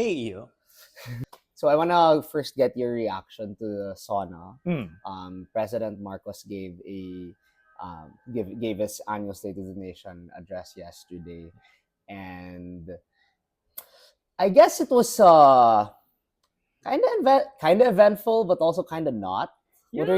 Hey, Iyo. So I wanna first get your reaction to the SONA. Mm. President Marcos gave his annual State of the Nation address yesterday, and I guess it was kind of eventful, but also kind of not. Yeah,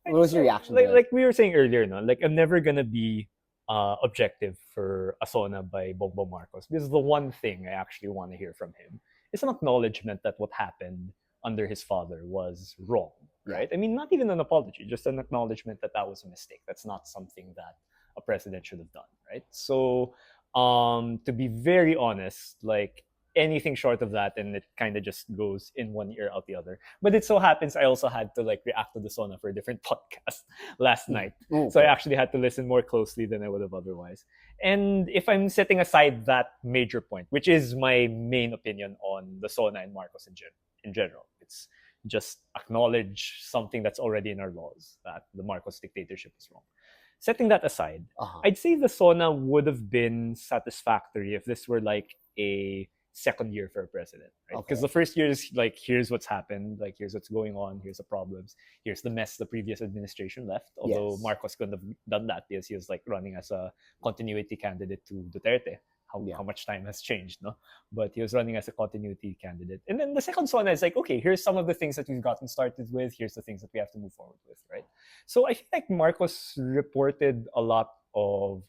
What was your reaction like to it? like we were saying earlier, no, like I'm never gonna be objective for Asona by Bongbong Marcos because the one thing I actually want to hear from him is an acknowledgement that what happened under his father was wrong, Yeah. right? I mean, not even an apology, just an acknowledgement that that was a mistake. That's not something that a president should have done, right? So, to be very honest, like anything short of that, and it kind of just goes in one ear out the other. But it so happens I also had to like react to the Sona for a different podcast last night. Okay. So I actually had to listen more closely than I would have otherwise. And if I'm setting aside that major point, which is my main opinion on the Sona and Marcos in general, it's just acknowledge something that's already in our laws, that the Marcos dictatorship is wrong. Setting that aside, I'd say the Sona would have been satisfactory if this were like a second year for a president, right? Because the first year is like, here's what's happened, like here's what's going on, here's the problems, here's the mess the previous administration left. Although Yes. Marcos couldn't have done that because he was like running as a continuity candidate to Duterte. How much time has changed, no? But he was running as a continuity candidate. And then the second Sona is like, okay, here's some of the things that we've gotten started with, here's the things that we have to move forward with, right? So I feel like Marcos reported a lot of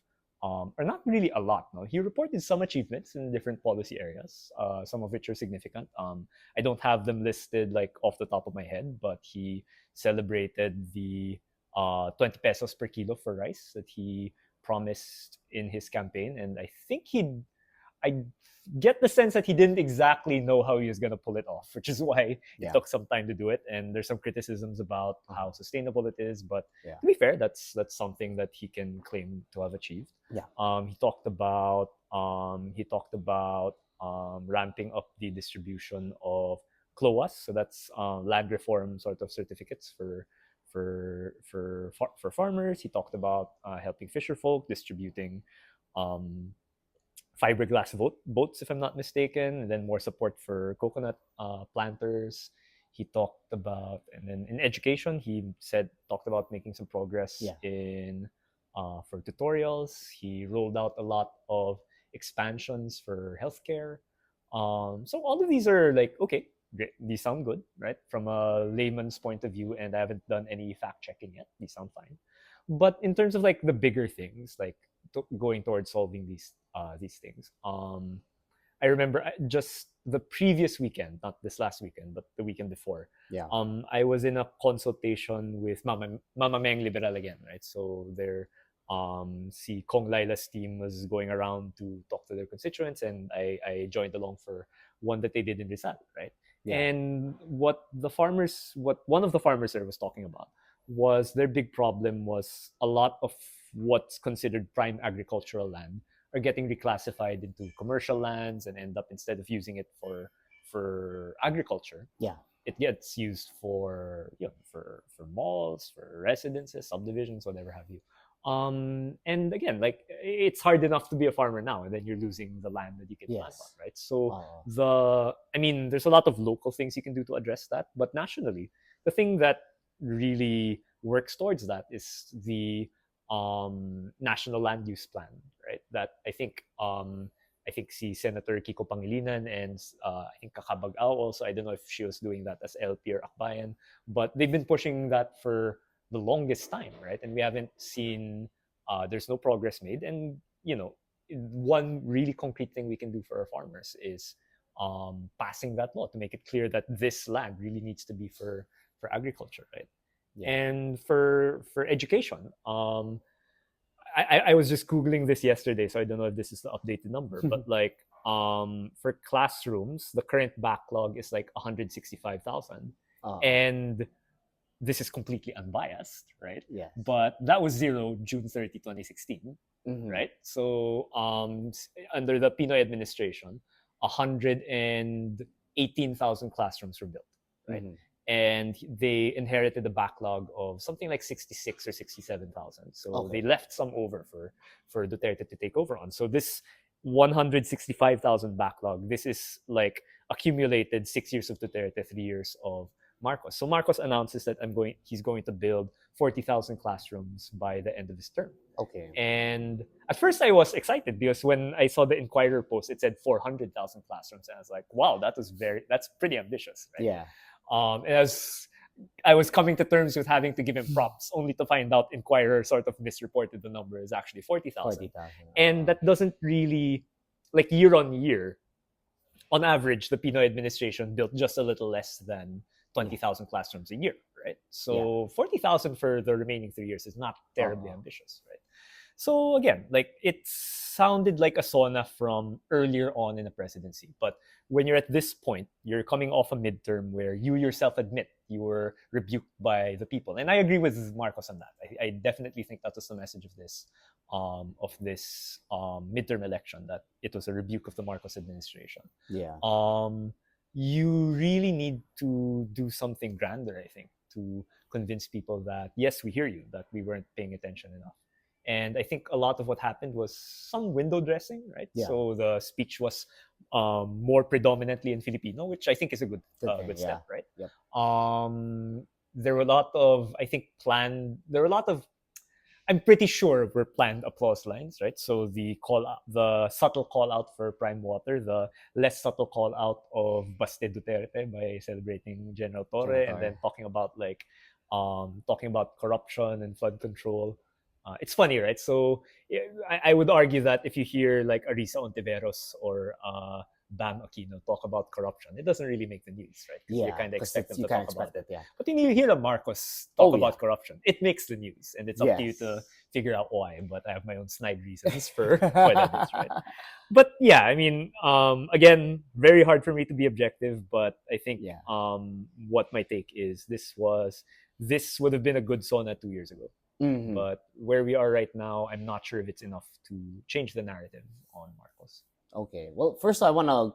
or not really a lot. No, he reported some achievements in different policy areas, some of which are significant. I don't have them listed like off the top of my head, but he celebrated the 20 pesos per kilo for rice that he promised in his campaign, and I get the sense that he didn't exactly know how he was going to pull it off, which is why it took some time to do it. And there's some criticisms about how sustainable it is, but to be fair, that's something that he can claim to have achieved. He talked about ramping up the distribution of CLOAS, so that's land reform sort of certificates for farmers. He talked about helping fisher folk, distributing fiberglass boats, if I'm not mistaken, and then more support for coconut planters. He talked about, and then in education, he talked about making some progress in for tutorials. He rolled out a lot of expansions for healthcare. So all of these are like, okay, great. These sound good, right? From a layman's point of view, and I haven't done any fact checking yet. These sound fine. But in terms of like the bigger things, like going towards solving these things, I remember just the previous weekend, not this last weekend, but the weekend before. I was in a consultation with Mama Meng Liberal again, right? So their si Kong Laila's team was going around to talk to their constituents, and I joined along for one that they did in Rizal, right? And what one of the farmers there was talking about was their big problem was a lot of what's considered prime agricultural land are getting reclassified into commercial lands and end up, instead of using it for agriculture, it gets used for for malls, for residences, subdivisions, whatever have you. And again, like it's hard enough to be a farmer now, and then you're losing the land that you can plant on, right? So there's a lot of local things you can do to address that, but nationally, the thing that really works towards that is the national land use plan, right? That I think see Senator Kiko Pangilinan and I think Kakabagao also. I don't know if she was doing that as LP or Akbayan, but they've been pushing that for the longest time, right? And we haven't seen there's no progress made. And one really concrete thing we can do for our farmers is passing that law to make it clear that this land really needs to be for agriculture, right? And for education, I was just Googling this yesterday, so I don't know if this is the updated number, but like for classrooms, the current backlog is like 165,000. And this is completely unbiased, right? But that was zero June 30, 2016, right? So under the Pinoy administration, 118,000 classrooms were built, right? And they inherited a backlog of something like 66 or 67,000. So they left some over for Duterte to take over on. So this 165,000 backlog. This is like accumulated 6 years of Duterte, 3 years of Marcos. So Marcos announces that he's going to build 40,000 classrooms by the end of his term. Okay. And at first I was excited because when I saw the Inquirer post, it said 400,000 classrooms. And I was like, wow, that's pretty ambitious, right? Yeah. And I was coming to terms with having to give him props, only to find out Inquirer sort of misreported the number is actually 40,000. And that doesn't really, like year on year, on average, the Pinoy administration built just a little less than 20,000 classrooms a year, right? So 40,000 for the remaining 3 years is not terribly ambitious, right? So again, like it sounded like a SONA from earlier on in the presidency. But when you're at this point, you're coming off a midterm where you yourself admit you were rebuked by the people. And I agree with Marcos on that. I definitely think that was the message of this midterm election, that it was a rebuke of the Marcos administration. Yeah. You really need to do something grander, I think, to convince people that, yes, we hear you, that we weren't paying attention enough. And I think a lot of what happened was some window dressing, right? Yeah. So the speech was more predominantly in Filipino, which I think is a good step, right? Yep. There were a lot of, I'm pretty sure were planned applause lines, right? So the subtle call out for Prime Water, the less subtle call out of Baste Duterte by celebrating General Torre, and then talking about corruption and flood control. It's funny, right? So I would argue that if you hear like Arisa Ontiveros or Bam Aquino talk about corruption, it doesn't really make the news, right? Yeah, you kind of expect them to talk about it. Yeah. But when you hear a Marcos talk about corruption, it makes the news, and it's up to you to figure out why. But I have my own snide reasons for why that is, right? But yeah, I mean, again, very hard for me to be objective, but I think what my take is, this would have been a good SONA 2 years ago. Mm-hmm. But where we are right now, I'm not sure if it's enough to change the narrative on Marcos. Okay. Well, first I wanna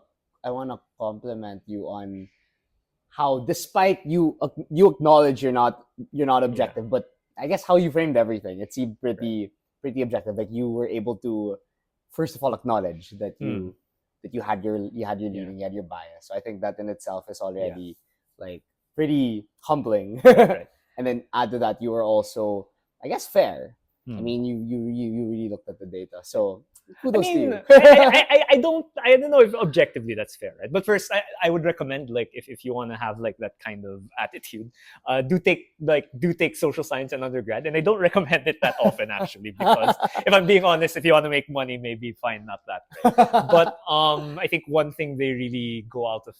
compliment you on how, despite you acknowledge you're not objective, but I guess how you framed everything, it seemed pretty objective. Like you were able to, first of all, acknowledge that you had your leaning, you had your bias. So I think that in itself is already like pretty humbling. Right. And then add to that, you were also, I guess, fair. I mean, you really looked at the data. So kudos to you. I don't know if objectively that's fair, right? But first, I would recommend, like, if you want to have like that kind of attitude, do take social science in undergrad. And I don't recommend it that often, actually, because if I'm being honest, if you want to make money, maybe fine, not that. Right? But I think one thing they really go out of,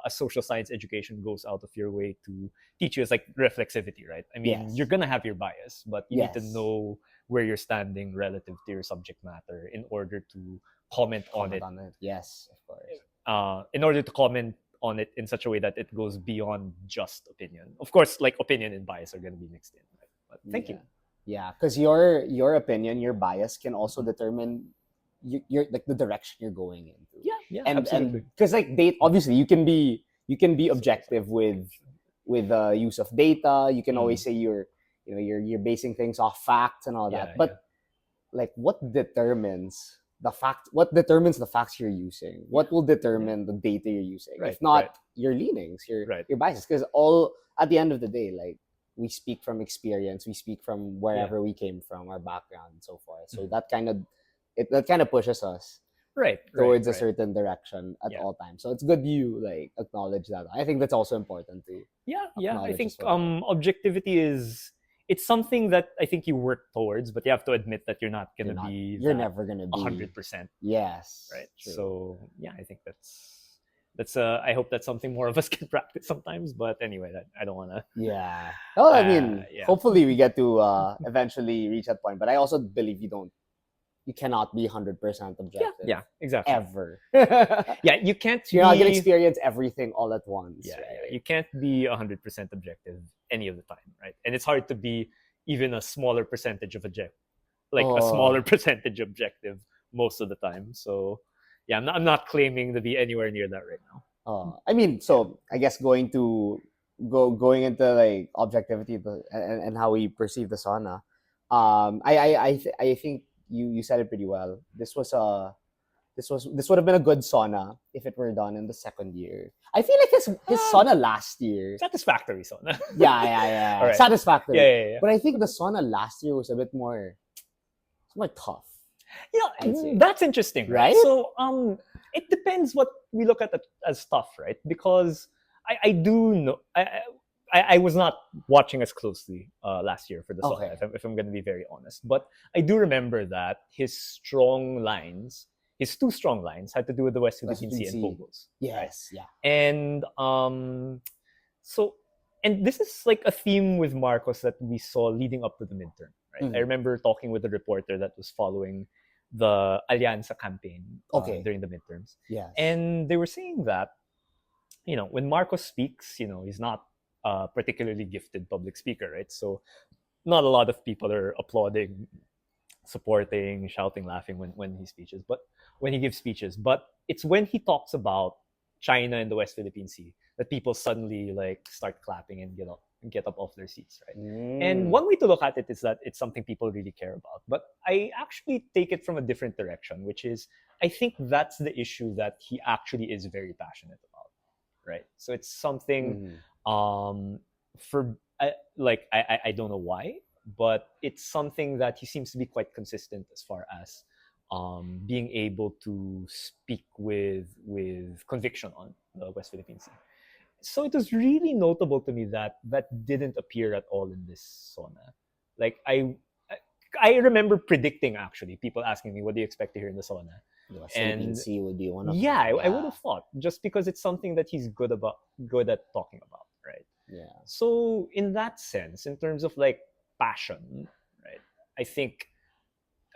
a social science education goes out of your way to teach you is like reflexivity, right? I mean, you're gonna have your bias, but you need to know where you're standing relative to your subject matter in order to comment on it. Yes, of course. In order to comment on it in such a way that it goes beyond just opinion. Of course, like opinion and bias are gonna be mixed in, right? But thank you. Yeah, because your opinion, your bias can also determine you're like the direction you're going into. Yeah, and absolutely. Because like obviously you can be objective with use of data. You can always say you're basing things off facts and all that. But like, what determines the facts you're using? What will determine the data you're using? Right, if not your leanings, your biases. Because at the end of the day, like, we speak from experience, we speak from wherever we came from, our background and so forth. So that kind of pushes us towards a certain direction at all times. So it's good you like acknowledge that. I think that's also important too. I think objectivity it's something that I think you work towards, but you have to admit that you're never gonna be 100%. Yes, right. True. So I think that's I hope that's something more of us can practice sometimes. But anyway, I don't want to. Yeah. Well, I mean, hopefully we get to eventually reach that point. But I also believe you cannot be 100% objective. Yeah, exactly. Ever. You can't. You're not gonna experience everything all at once. You can't be 100% objective any of the time, right? And it's hard to be even a smaller percentage of a smaller percentage objective most of the time. So I'm not claiming to be anywhere near that right now. I mean, so I guess going into like objectivity and how we perceive the SONA, I think you said it pretty well. This was a this would have been a good SONA if it were done in the second year. I feel like his SONA last year, satisfactory SONA. yeah, Alright. satisfactory. Yeah. But I think the SONA last year was a bit more, it's more tough. I'd say. That's interesting, right? Right? So it depends what we look at as tough, right? Because I do know I was not watching as closely last year for the SONA, Okay. if I'm going to be very honest. But I do remember that his two strong lines had to do with the West Philippine Sea and Pogos. Yes, yeah. And and this is like a theme with Marcos that we saw leading up to the midterm, right? I remember talking with a reporter that was following the Alianza campaign during the midterms. Yes. And they were saying that, when Marcos speaks, he's not a particularly gifted public speaker, right? So not a lot of people are applauding, supporting, shouting, laughing when he speeches, but when he gives speeches. But it's when he talks about China and the West Philippine Sea that people suddenly like start clapping and get up off their seats, right? And one way to look at it is that it's something people really care about. But I actually take it from a different direction, which is I think that's the issue that he actually is very passionate about, right? So it's something I don't know why, but it's something that he seems to be quite consistent as far as being able to speak with conviction on the West Philippine Sea. So it was really notable to me that didn't appear at all in this SONA. Like I remember predicting, actually, people asking me, what do you expect to hear in the SONA? The West Philippine Sea would be one of them. I would have thought, just because it's something that he's good at talking about, right? Yeah. So in that sense, in terms of like passion, right, I think,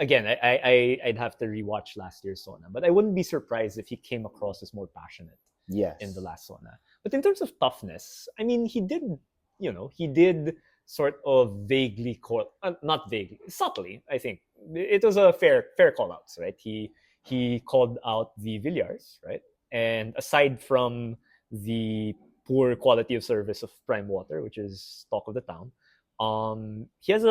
again, I'd have to rewatch last year's SONA, but I wouldn't be surprised if he came across as more passionate in the last SONA. But in terms of toughness, I mean, he did sort of vaguely not vaguely, subtly, I think. It was a fair call outs, right? He called out the Villars, right? And aside from the poor quality of service of Prime Water, which is talk of the town, he has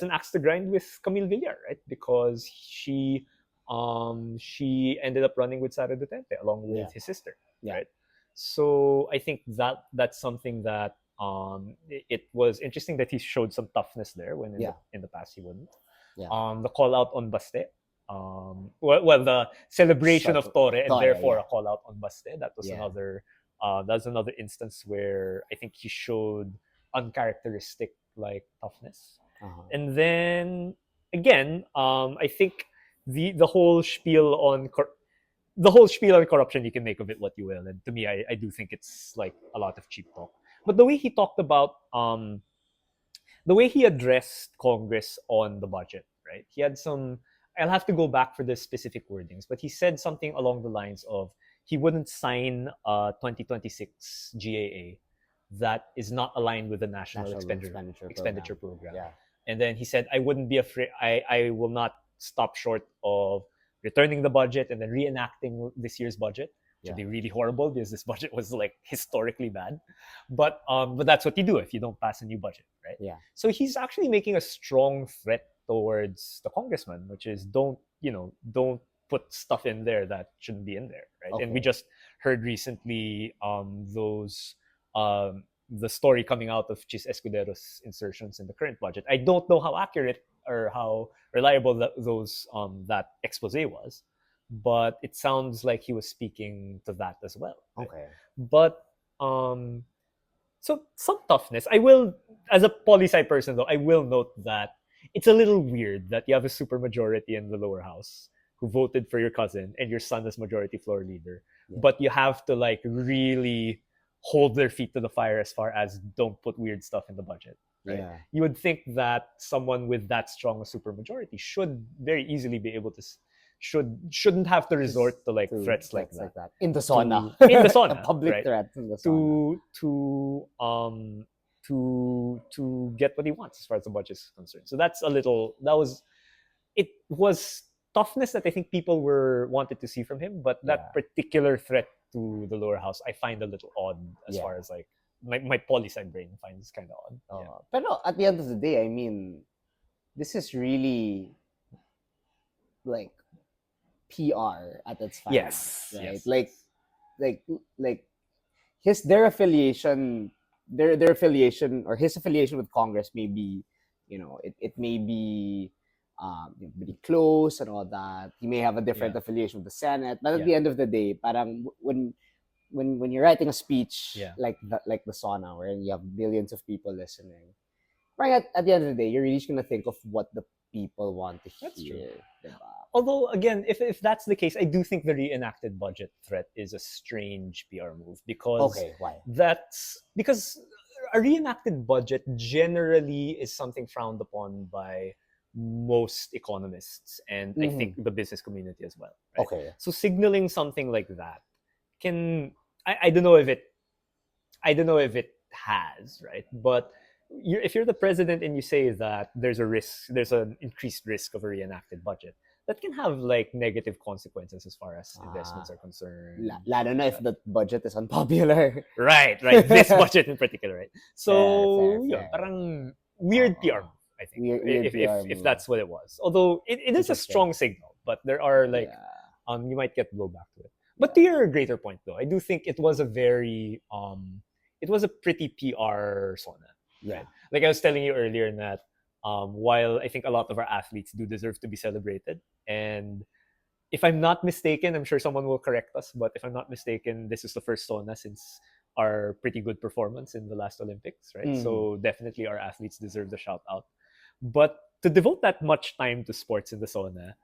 an axe to grind with Camille Villar, right? Because she ended up running with Sara Duterte along with his sister, right? So I think that's something that it was interesting that he showed some toughness there when in the past he wouldn't. The call out on Baste, the celebration of Torre, and therefore a call out on Baste. That was another instance where I think he showed uncharacteristic like toughness. And then again, I think the whole spiel on corruption, you can make of it what you will, and to me, I do think it's like a lot of cheap talk. But the way he talked about the way he addressed Congress on the budget, right? He had some. I'll have to go back for the specific wordings, but he said something along the lines of he wouldn't sign a 2026 GAA that is not aligned with the National Expenditure Program. Yeah. And then he said, I wouldn't be afraid. I will not stop short of returning the budget and then reenacting this year's budget, which would be really horrible because this budget was like historically bad. But that's what you do if you don't pass a new budget, right? Yeah. So he's actually making a strong threat towards the congressman, which is don't put stuff in there that shouldn't be in there, right? Okay. And we just heard recently the story coming out of Chis Escudero's insertions in the current budget. I don't know how accurate or how reliable that expose was, but it sounds like he was speaking to that as well. Right? Okay. But so some toughness. I will, as a poli-sci person though, I will note that it's a little weird that you have a supermajority in the lower house who voted for your cousin and your son as majority floor leader, but you have to like really hold their feet to the fire as far as don't put weird stuff in the budget. Right? Yeah. You would think that someone with that strong a supermajority should very easily be able to shouldn't have to resort to threats like that in the SONA. In the SONA, a public right? threat in the SONA. To get what he wants as far as the budget is concerned. So it was toughness that I think people wanted to see from him, but that particular threat to the lower house I find a little odd as far as like my poli-sci brain finds kind of odd. But no, at the end of the day, I mean, this is really like PR at its Yes. finest, right? Yes. Like their affiliation, their affiliation or his affiliation with Congress may be, it may be pretty close and all that. He may have a different affiliation with the Senate, but at the end of the day, parang when you're writing a speech like the SONA, where you have millions of people listening, right? At the end of the day, you're really just gonna think of what the people want to That's hear. true. Although, again, if that's the case, I do think the reenacted budget threat is a strange PR move because why? That's because a reenacted budget generally is something frowned upon by most economists and I think the business community as well. Right? Okay. So signaling something like that can I don't know if it has, right? But if you're the president and you say that there's an increased risk of a reenacted budget, that can have like negative consequences as far as investments are concerned. Lalo na if the budget is unpopular. Right. This budget in particular, right? So, fair. Parang weird PR move, I think. If that's what it was. Although it is a strong signal, but there are like, you might get blowback to it. But to your greater point though, I do think it was a very, it was a pretty PR SONA. Right? Like I was telling you earlier that while I think a lot of our athletes do deserve to be celebrated, and if I'm not mistaken, I'm sure someone will correct us, but if I'm not mistaken, this is the first SONA since our pretty good performance in the last Olympics, right? So definitely our athletes deserve the shout out. But to devote that much time to sports in the SONA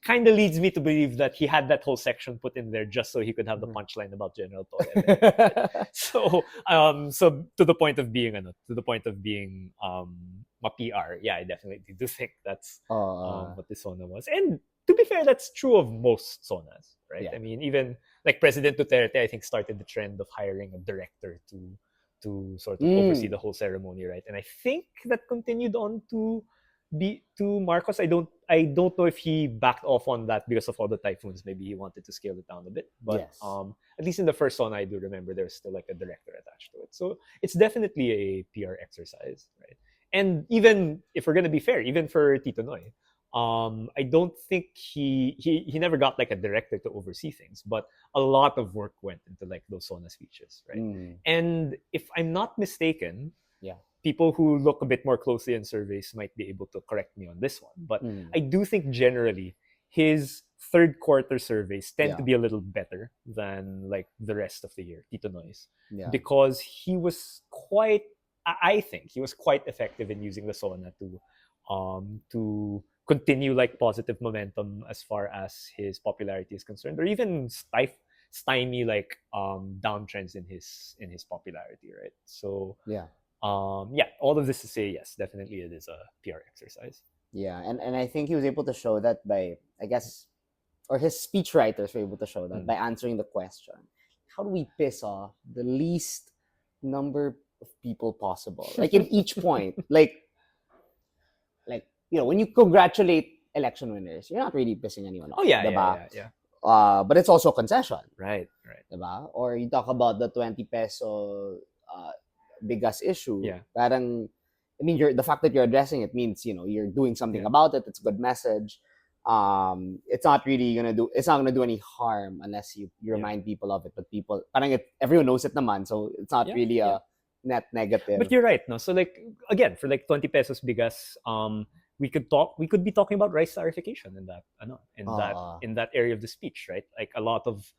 kind of leads me to believe that he had that whole section put in there just so he could have the punchline about General Torre. So to the point of being my PR, I definitely do think that's what the SONA was. And to be fair, that's true of most SONAs, right? Yeah. I mean, even like President Duterte, I think, started the trend of hiring a director to sort of oversee the whole ceremony, right? And I think that continued on to Marcos. I don't know if he backed off on that because of all the typhoons. Maybe he wanted to scale it down a bit. But at least in the first SONA, I do remember there's still like a director attached to it. So it's definitely a PR exercise, right? And even if we're gonna be fair, even for Tito Noy, I don't think he never got like a director to oversee things, but a lot of work went into like those SONA speeches, right? And if I'm not mistaken, people who look a bit more closely in surveys might be able to correct me on this one. But I do think generally his third quarter surveys tend to be a little better than like the rest of the year, Tito Noy's, because I think he was quite effective in using the SONA to continue like positive momentum as far as his popularity is concerned, or even stymie like downtrends in his popularity, right? So all of this to say, yes, definitely it is a PR exercise. Yeah, and I think he was able to show that by, I guess, or his speechwriters were able to show that by answering the question, how do we piss off the least number of people possible? Like in each point, like when you congratulate election winners, you're not really pissing anyone off. Yeah. But it's also a concession. Right. Diba? Or you talk about the 20 peso bigas issue. Yeah. Parang, I mean, the fact that you're addressing it means, you're doing something about it. It's a good message. It's not gonna do any harm unless you remind people of it. But everyone knows it naman, so it's not really a net negative. But you're right, no? So like, again, for like 20 pesos bigas, we could be talking about rice tarification in that area of the speech, right? Like a lot of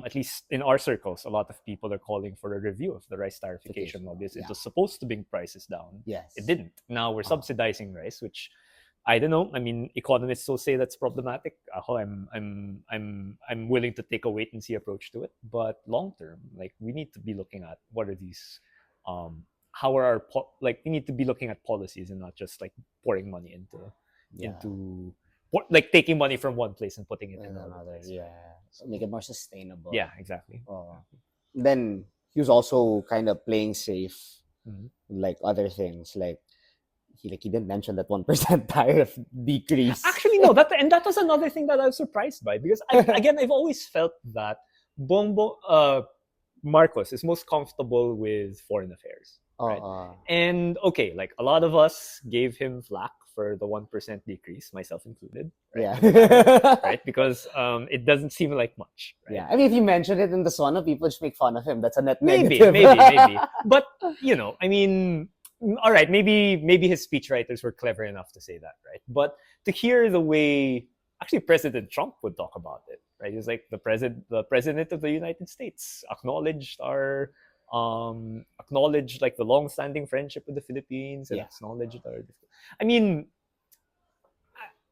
at least in our circles, a lot of people are calling for a review of the rice tarification law because it was supposed to bring prices down. Yes. It didn't. Now we're subsidizing rice, which I don't know. I mean, economists will say that's problematic. I'm willing to take a wait and see approach to it. But long term, like we need to be looking at what are these we need to be looking at policies and not just like pouring money into like taking money from one place and putting it in another place. So make it more sustainable. Yeah, exactly. Then he was also kind of playing safe, like other things, like he didn't mention that 1% tariff decrease. Actually, no. That was another thing that I was surprised by because I've always felt that Marcos is most comfortable with foreign affairs. Right? And okay, like a lot of us gave him flack for the 1% decrease, myself included. Right? Yeah. Right? Because it doesn't seem like much. Right? Yeah. I mean, if you mention it in the SONA, people just make fun of him. That's a net Maybe, negative. maybe. But, I mean, all right, maybe his speechwriters were clever enough to say that, right? But to hear the way actually President Trump would talk about it, right? He's like the president of the United States acknowledged like the long-standing friendship with the Philippines and acknowledged our. I mean,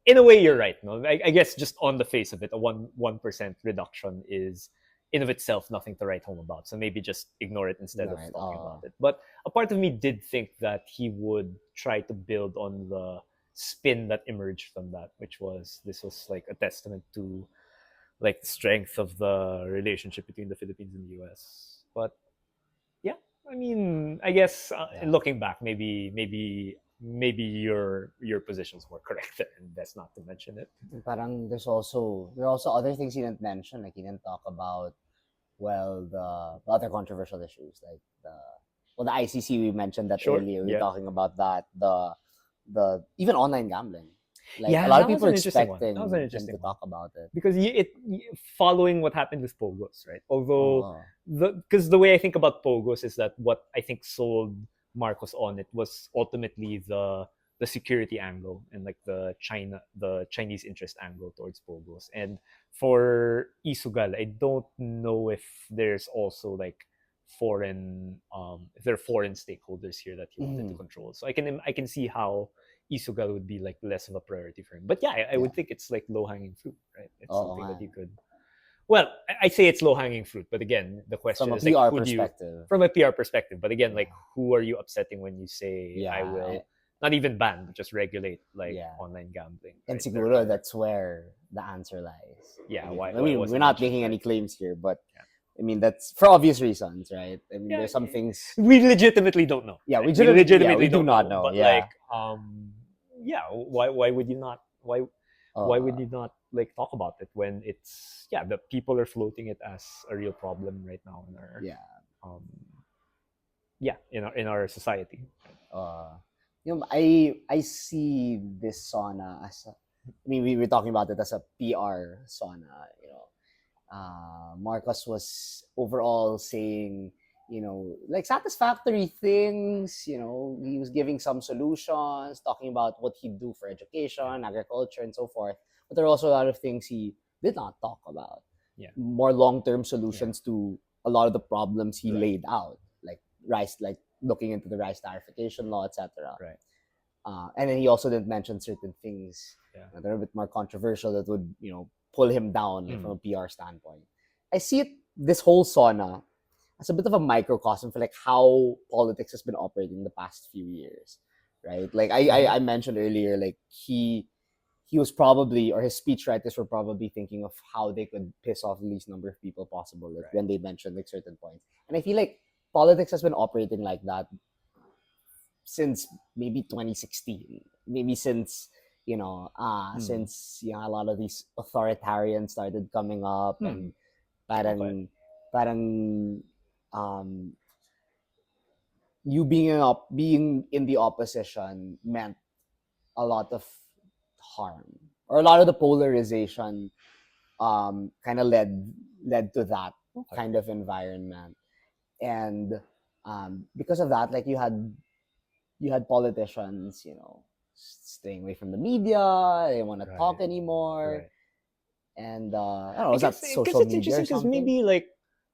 in a way, you're right. No, I guess just on the face of it, a 1% reduction is in of itself nothing to write home about. So maybe just ignore it instead of talking about it. But a part of me did think that he would try to build on the spin that emerged from that, which was this was like a testament to like the strength of the relationship between the Philippines and the US. But yeah, I mean, I guess looking back, maybe your position's more correct, and that's not to mention it. Parang there are also other things he didn't mention, like he didn't talk about the other controversial issues, like the ICC. We mentioned that earlier. We were talking about that the even online gambling. Like a lot of people are expecting him to talk about it because following what happened with Pogos, right? Although because the way I think about Pogos is that what I think sold Marcos on it was ultimately the security angle and like the Chinese interest angle towards Pogos. And for Isugal, I don't know if there's also like if there are foreign stakeholders here that he wanted to control. So I can see how Isugal would be like less of a priority for him. But yeah, I would think it's like low-hanging fruit, right? It's something that you could. Well, I say it's low-hanging fruit, but again, the question is like, from a PR perspective. But again, like, who are you upsetting when you say I will not even ban, but just regulate like online gambling? Right? And siguro that's where the answer lies. Yeah, I mean, we're not making any claims here, but I mean, that's for obvious reasons, right? I mean, there's some things we legitimately don't know. Yeah, we legitimately do not know. But like, why would you not? Why would you not like talk about it when it's the people are floating it as a real problem right now in our in our society. I see this SONA as we were talking about it as a PR SONA. Marcos was overall saying, like satisfactory things. He was giving some solutions, talking about what he'd do for education, agriculture, and so forth. But there are also a lot of things he did not talk about. More long-term solutions to a lot of the problems he laid out, like looking into the rice tarification law, etc. Right. And then he also didn't mention certain things that are a bit more controversial that would, pull him down from a PR standpoint. I see this whole SONA as a bit of a microcosm for like how politics has been operating the past few years, right? Like I mentioned earlier, like he was probably, or his speechwriters were probably thinking of how they could piss off the least number of people possible when they mentioned like certain points. And I feel like politics has been operating like that since maybe 2016, maybe since since a lot of these authoritarians started coming up and parang you being in the opposition meant a lot of harm, or a lot of the polarization kind of led to that kind of environment. And because of that, like you had politicians, staying away from the media. They want to talk anymore. Right. And I don't know, is that social media or something? Maybe like,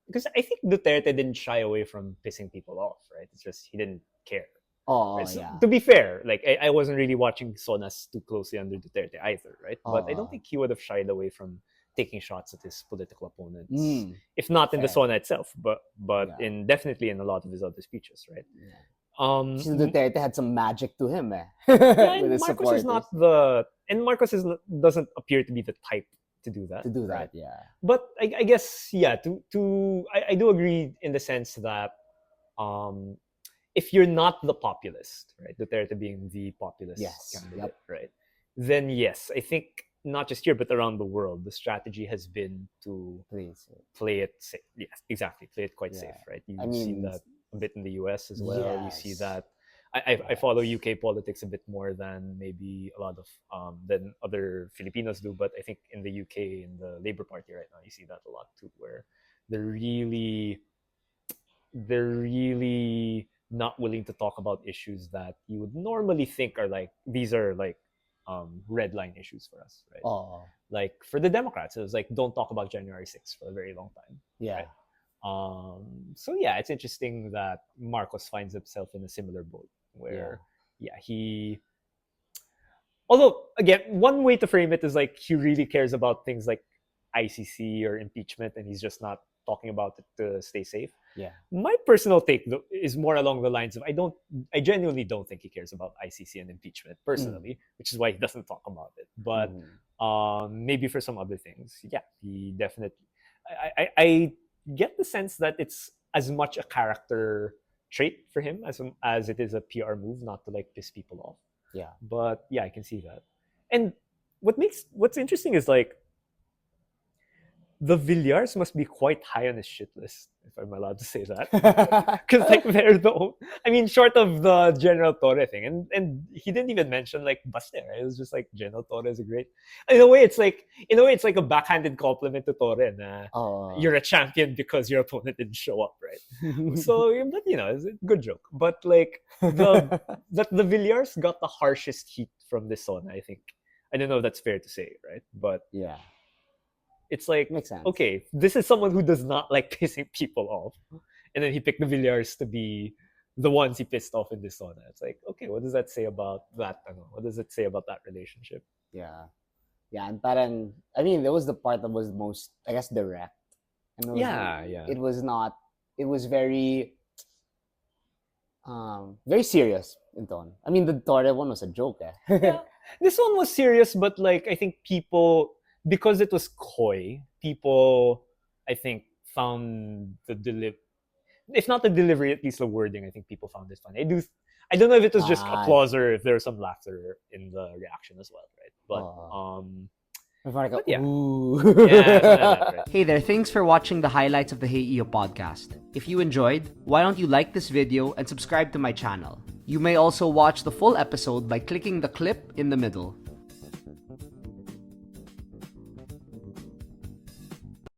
because I think Duterte didn't shy away from pissing people off, right? It's just he didn't care. Right? So, to be fair, like I wasn't really watching SONAs too closely under Duterte either, right? But I don't think he would have shied away from taking shots at his political opponents, if not in the SONA itself, but definitely in a lot of his other speeches, right? Duterte had some magic to him, and Marcos doesn't appear to be the type to do that. Right? But I guess I do agree in the sense that if you're not the populist, right, Duterte being the populist candidate, right, then yes, I think not just here but around the world, the strategy has been to play it safe. Yes, exactly, play it quite safe, right? You see that a bit in the US as well. You see that I follow UK politics a bit more than maybe a lot of than other Filipinos do, but I think in the UK, in the Labour Party right now, you see that a lot too, where they're really not willing to talk about issues that you would normally think are like, these are like red line issues for us, right? Oh, Like for the Democrats, it was like, don't talk about January 6th for a very long time. yeah. Right? So yeah, it's interesting that Marcos finds himself in a similar boat where he, although again, one way to frame it is like he really cares about things like ICC or impeachment, and he's just not talking about it to stay safe. Yeah. My personal take though, is more along the lines of I genuinely don't think he cares about ICC and impeachment personally, which is why he doesn't talk about it. But maybe for some other things, yeah, he definitely. I get the sense that it's as much a character trait for him as it is a PR move, not to like piss people off. Yeah. But yeah, I can see that. And what's interesting is like the Villars must be quite high on his shit list, if I'm allowed to say that. Because like they're I mean, short of the General Torre thing, and he didn't even mention like Baste. Right? It was just like General Torre is a great. In a way, it's like a backhanded compliment to Torre. You're a champion because your opponent didn't show up, right? So, but it's a good joke. But like the Villars got the harshest heat from this SONA, I think. I don't know if that's fair to say, right? But yeah. It's like, makes sense. Okay, this is someone who does not like pissing people off. And then he picked the Villars to be the ones he pissed off in this SONA. It's like, okay, what does that say about that? What does it say about that relationship? Yeah. Yeah, and parang, I mean, there was the part that was most, I guess, direct. And it was very, very serious in tone. I mean, the Torre one was a joke, eh? Yeah. This one was serious, but like, I think people, because it was coy, people, I think, found if not the delivery, at least the wording, I think people found it funny. I don't know if it was just applause or if there was some laughter in the reaction as well, right? But, yeah. Ooh. Yeah, right. Hey there, thanks for watching the highlights of the Hey Eiyo podcast. If you enjoyed, why don't you like this video and subscribe to my channel? You may also watch the full episode by clicking the clip in the middle.